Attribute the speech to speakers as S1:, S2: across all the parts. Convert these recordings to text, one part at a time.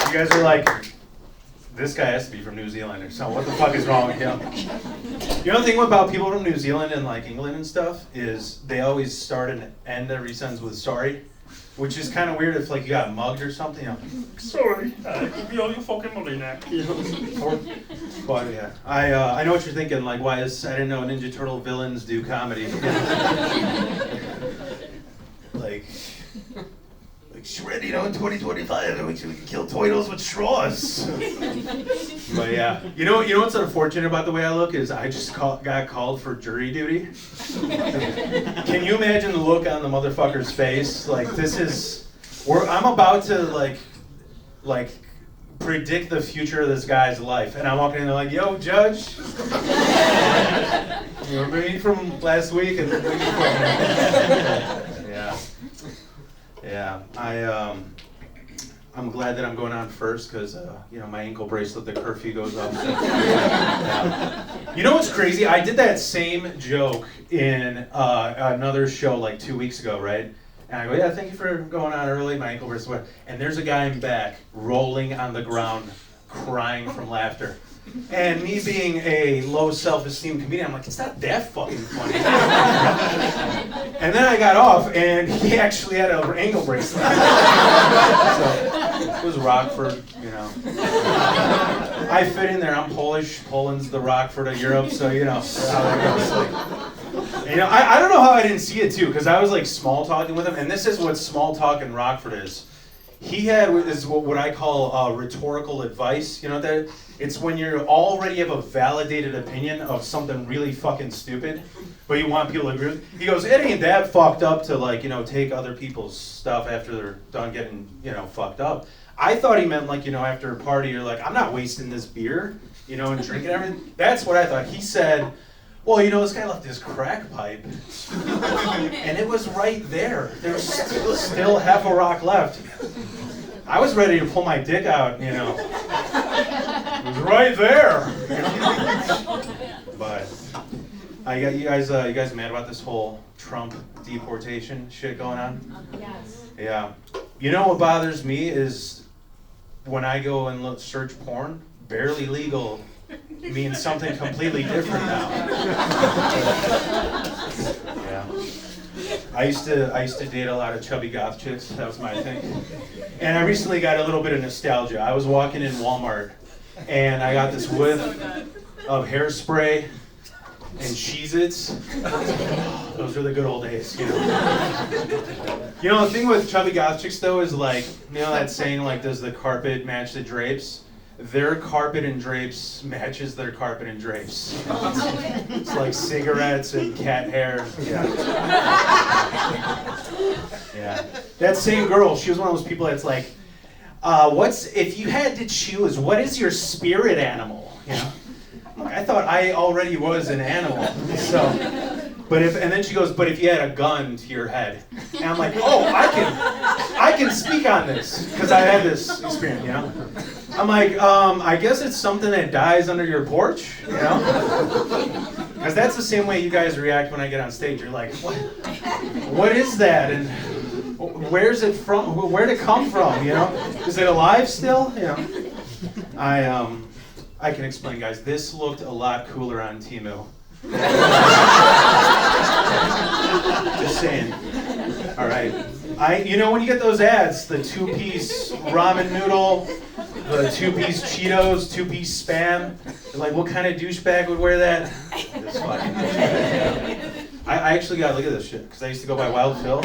S1: You guys are like, this guy has to be from New Zealand or something. What the fuck is wrong with him? You know the thing about people from New Zealand and like England and stuff is they always start and end every sentence with sorry, which is kind of weird if like you got mugged or something. You know, sorry, I could be all your fucking money now. But yeah, I know what you're thinking. Like, why is I didn't know Ninja Turtle villains do comedy. like Shred, you know, in 2025, we can kill turtles with straws. But yeah, you know what's unfortunate about the way I look is I just got called for jury duty. Can you imagine the look on the motherfucker's face? Like I'm about to like predict the future of this guy's life, and I'm walking in there like, yo, judge. You remember me from last week? And yeah, I'm glad that I'm going on first because my ankle bracelet, the curfew goes up. Yeah. You know what's crazy? I did that same joke in another show like 2 weeks ago, right? And I go, yeah, thank you for going on early. My ankle bracelet. And there's a guy in back rolling on the ground, crying from laughter. And me being a low self-esteem comedian, I'm like, it's not that fucking funny. And then I got off, and he actually had an ankle bracelet. So it was Rockford, you know. I fit in there. I'm Polish. Poland's the Rockford of Europe, so you know how that goes. I don't know how I didn't see it too, because I was like small talking with him, and this is what small talk in Rockford is. He had is what I call rhetorical advice. You know what that is? It's when you already have a validated opinion of something really fucking stupid, but you want people to agree with. He goes, it ain't that fucked up to like, take other people's stuff after they're done getting, fucked up. I thought he meant like, after a party, you're like, I'm not wasting this beer, and drinking everything. That's what I thought. He said, well, this guy left his crack pipe, and it was right there. There was still half a rock left. I was ready to pull my dick out, It was right there. But you guys mad about this whole Trump deportation shit going on?
S2: Yes.
S1: Yeah. You know what bothers me is when I go and search porn, barely legal means something completely different now. Yeah. I used to date a lot of chubby goth chicks. That was my thing. And I recently got a little bit of nostalgia. I was walking in Walmart, and I got this whiff of hairspray and Cheez-Its. Those were the good old days, The thing with chubby goth chicks, though, is like, that saying, like, does the carpet match the drapes? Their carpet and drapes matches their carpet and drapes. It's like cigarettes and cat hair. Yeah. That same girl, she was one of those people that's like, if you had to choose, what is your spirit animal? I thought I already was an animal. So, and then she goes, but if you had a gun to your head, and I'm like, oh, I can speak on this because I had this experience, I'm like, I guess it's something that dies under your porch, because that's the same way you guys react when I get on stage. You're like, what is that, and where's it from? Where'd it come from? Is it alive still? I can explain, guys. This looked a lot cooler on Temu. Just saying. All right. When you get those ads, the 2-piece ramen noodle, the 2-piece Cheetos, 2-piece Spam, you're like, what kind of douchebag would wear that? This fucking I actually got, look at this shit, because I used to go by Wild Phil.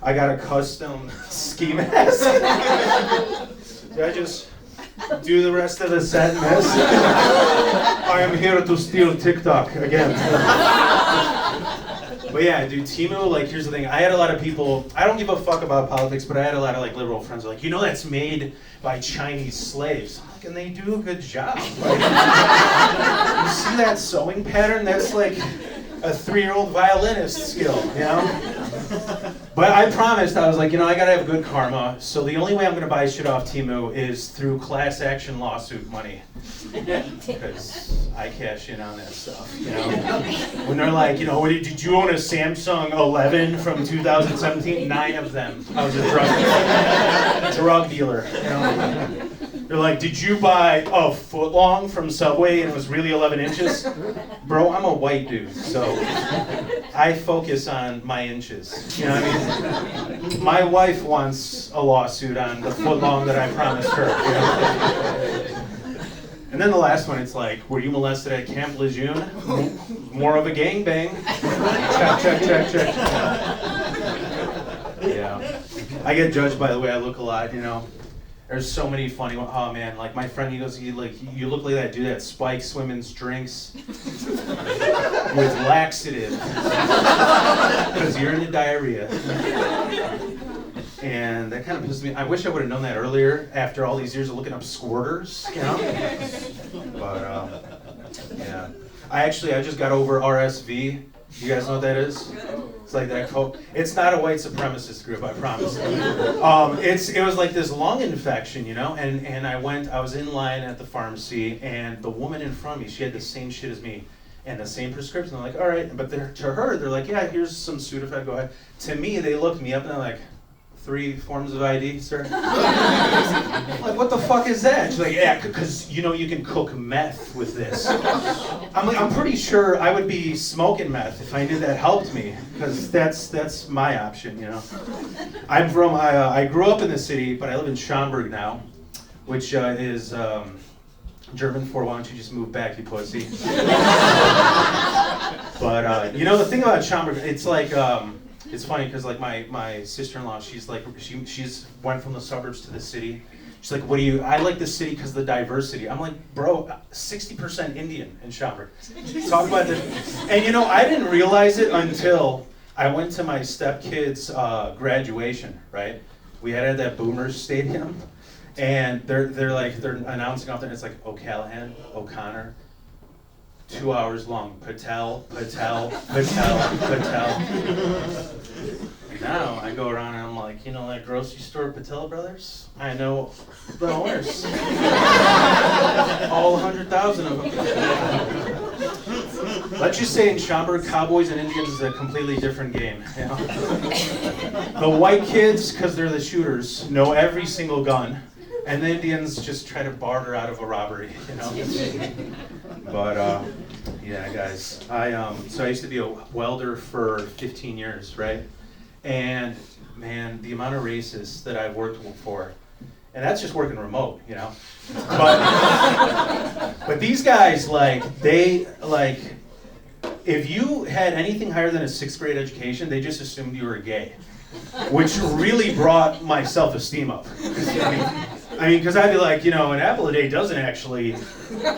S1: I got a custom ski mask. So I just do the rest of the set in this. I am here to steal TikTok again. But yeah, dude, Temu, like, here's the thing. I had a lot of people, I don't give a fuck about politics, but I had a lot of, like, liberal friends like, that's made by Chinese slaves. I'm like, and they do a good job. Like, you see that sewing pattern? That's like a 3-year-old violinist skill, But I promised, I was like, I gotta have good karma, so the only way I'm gonna buy shit off Temu is through class action lawsuit money. Because I cash in on that stuff, When they're like, did you own a Samsung 11 from 2017? 9 of them. I was a drug dealer, They're like, did you buy a foot long from Subway and it was really 11 inches? Bro, I'm a white dude, so I focus on my inches. You know what I mean? My wife wants a lawsuit on the foot long that I promised her. You know? And then the last one, it's like, were you molested at Camp Lejeune? More of a gangbang. Check. Yeah. I get judged by the way I look a lot, you know. There's so many funny ones. Oh man, like my friend, he goes, you look like that dude that spikes women's drinks with laxative because you're into diarrhea. And that kind of pisses me. I wish I would have known that earlier after all these years of looking up squirters, you know? But, yeah. I just got over RSV. You guys know what that is? It's like that it's not a white supremacist group, I promise. It was like this lung infection, you know? And I was in line at the pharmacy, and the woman in front of me, she had the same shit as me. And the same prescription. They're like, all right. But to her, they're like, yeah, here's some Sudafed, go ahead. To me, they looked me up and they're like, 3 forms of ID, sir? I'm like, what the fuck is that? She's like, yeah, because you know you can cook meth with this. I'm like, I'm pretty sure I would be smoking meth if I knew that helped me, because that's my option, you know. I grew up in the city, but I live in Schaumburg now, which is German for why don't you just move back, you pussy. But you know the thing about Schaumburg, it's like. It's funny because like my sister-in-law, she's like she's went from the suburbs to the city. She's like, I like the city because of the diversity. I'm like, bro, 60% Indian in Schaumburg. Talk about this. And you know, I didn't realize it until I went to my stepkid's graduation, right? We had it at that Boomers Stadium, and they're announcing out there, and it's like O'Callahan, O'Connor, 2 hours long. Patel. Now I go around and I'm like, you know that grocery store, Patel Brothers? I know the owners. All 100,000 of them. Let's just say in Schaumburg, Cowboys and Indians is a completely different game. You know? The white kids, because they're the shooters, know every single gun. And the Indians just try to barter out of a robbery, you know? But, yeah, guys. So I used to be a welder for 15 years, right? And, man, the amount of racists that I've worked for, and that's just working remote, you know? But these guys, if you had anything higher than a 6th grade education, they just assumed you were gay, which really brought my self-esteem up. I mean, because I'd be like, you know, an apple a day doesn't actually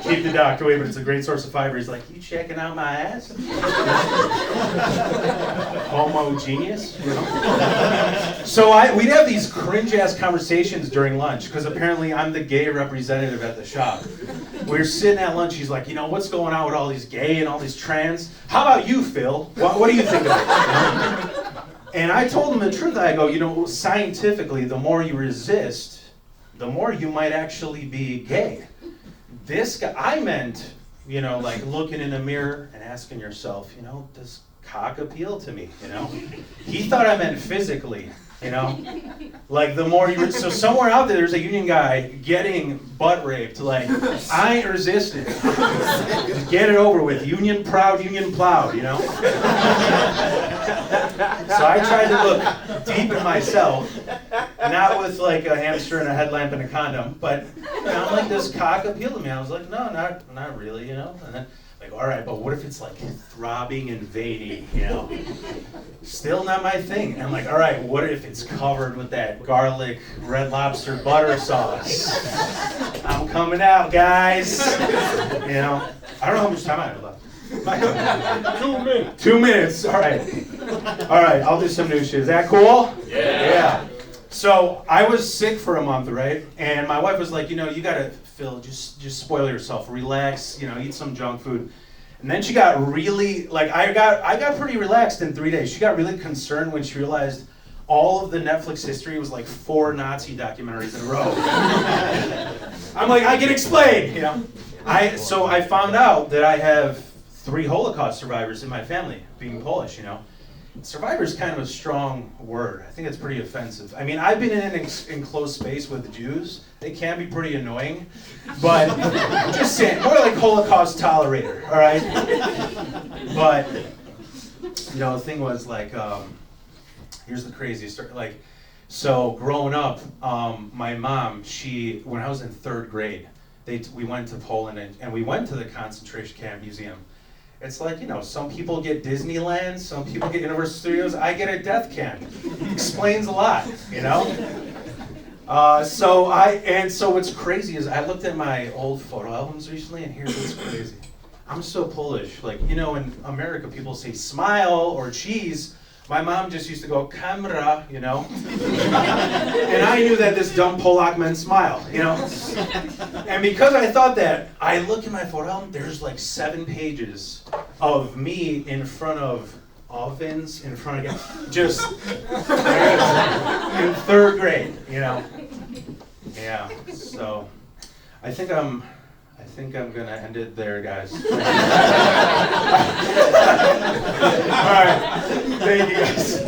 S1: keep the doctor away, but it's a great source of fiber. He's like, you checking out my ass? Homogeneous, you know? So we'd have these cringe-ass conversations during lunch, because apparently I'm the gay representative at the shop. We're sitting at lunch, he's like, you know, what's going on with all these gay and all these trans? How about you, Phil? What do you think of it? And I told him the truth. I go, you know, scientifically, the more you resist, the more you might actually be gay. This guy, I meant, you know, like looking in a mirror and asking yourself, you know, does cock appeal to me, you know? He thought I meant physically, you know? Like the more you, so somewhere out there's a union guy getting butt raped, like, I ain't resisting. Get it over with, union proud, union plowed, you know? So I tried to look deep in myself, not with like a hamster and a headlamp and a condom, but you know, I'm like, does cock appeal to me? I was like, no, not really, you know? And then like, all right, but what if it's like throbbing and veiny, you know? Still not my thing. And I'm like, all right, what if it's covered with that garlic Red Lobster butter sauce? I'm coming out, guys. You know, I don't know how much time I have left.
S2: 2 minutes.
S1: 2 minutes. All right. I'll do some new shit. Is that cool? Yeah. So I was sick for a month, right? And my wife was like, you know, you gotta, Phil, just spoil yourself, relax, you know, eat some junk food. And then she got really, like, I got pretty relaxed in 3 days. She got really concerned when she realized all of the Netflix history was like 4 Nazi documentaries in a row. I'm like, I can explain, you know. So I found out that I have 3 Holocaust survivors in my family, being Polish, you know. survivor's kind of a strong word. I think it's pretty offensive. I mean, I've been in an enclosed space with Jews. They can be pretty annoying, but I'm just saying, more like Holocaust tolerator, all right? But, the thing was like, here's the craziest story. Like, so growing up, my mom, when I was in 3rd grade, we went to Poland and we went to the concentration camp museum. It's like, some people get Disneyland, some people get Universal Studios, I get a death camp. Explains a lot, So what's crazy is I looked at my old photo albums recently, and here's what's crazy. I'm so Polish. Like, in America, people say smile or cheese. My mom just used to go, kamera, And I knew that this dumb Polak meant smile, And because I thought that, I look at my photo album, there's like 7 pages of me in front of ovens, in front of, just in 3rd grade, Yeah, so I think I'm gonna end it there, guys. All right, thank you guys.